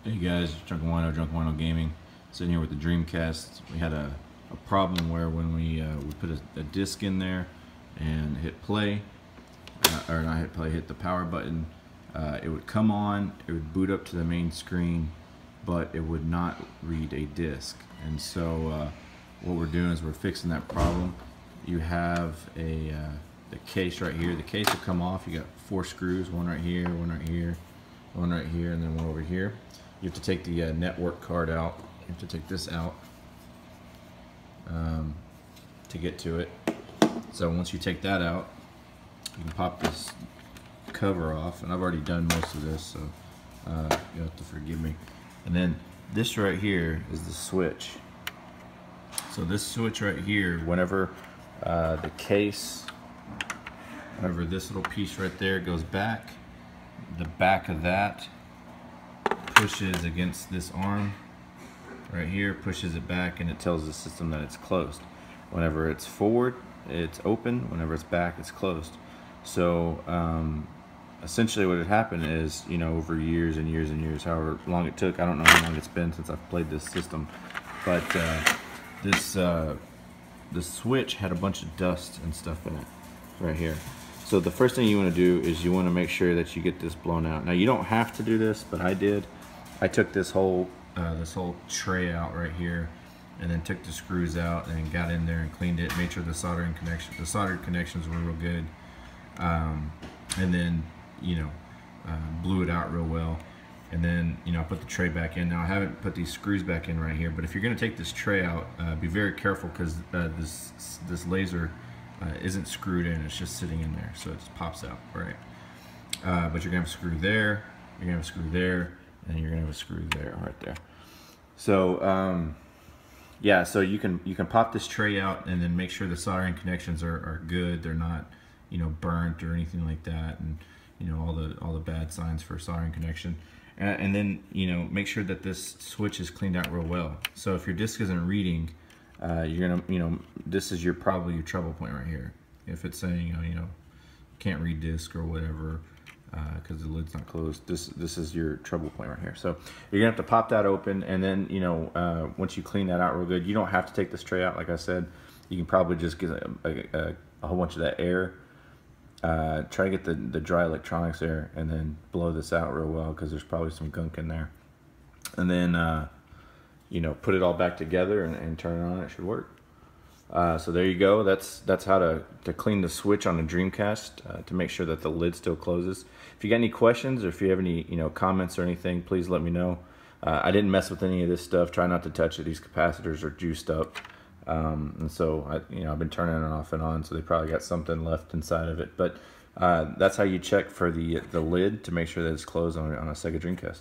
Hey guys, Drunk Wino Gaming. Sitting here with the Dreamcast. We had a problem where when we put a disc in there and hit play, or not hit play, hit the power button, it would come on, it would boot up to the main screen, but it would not read a disc. And so what we're doing is we're fixing that problem. You have the case right here. The case will come off. You got 4 screws, one right here, one right here, one right here, and then one over here. You have to take the network card out. You have to take this out to get to it. So once you take that out, you can pop this cover off, and I've already done most of this, so you have to forgive me. And then this right here is the switch. So this switch right here, whenever the case, whenever this little piece right there goes back, the back of that pushes against this arm right here, pushes it back, and it tells the system that it's closed. Whenever it's forward, it's open. Whenever it's back, it's closed. So essentially what had happened is, you know, over years and years and years, however long it took, I don't know how long it's been since I've played this system, but this switch had a bunch of dust and stuff in it right here. So the first thing you want to do is you want to make sure that you get this blown out. Now you don't have to do this, but I did. I took this whole tray out right here, and then took the screws out and got in there and cleaned it, made sure the soldered connections were real good, and then blew it out real well, and then I put the tray back in. Now I haven't put these screws back in right here, but if you're going to take this tray out, be very careful, because this laser isn't screwed in, it's just sitting in there, so it just pops out, right? But you're gonna have a screw there, you're gonna have a screw there, and you're gonna have a screw there, right there. So yeah, so you can pop this tray out and then make sure the soldering connections are good, they're not burnt or anything like that, and all the bad signs for soldering connection. And then make sure that this switch is cleaned out real well. So if your disc isn't reading, you're gonna this is probably your trouble point right here. If it's saying can't read disc or whatever because the lid's not closed, this is your trouble point right here. So you're gonna have to pop that open, and then once you clean that out real good, you don't have to take this tray out. Like I said, you can probably just get a whole bunch of that air, try to get the dry electronics there, and then blow this out real well, because there's probably some gunk in there. And then put it all back together and turn it on. It should work. So there you go. That's how to clean the switch on the Dreamcast, to make sure that the lid still closes. If you got any questions, or if you have any comments or anything, please let me know. I didn't mess with any of this stuff. Try not to touch it. These capacitors are juiced up, and so I've been turning it off and on, so they probably got something left inside of it. But that's how you check for the lid, to make sure that it's closed on a Sega Dreamcast.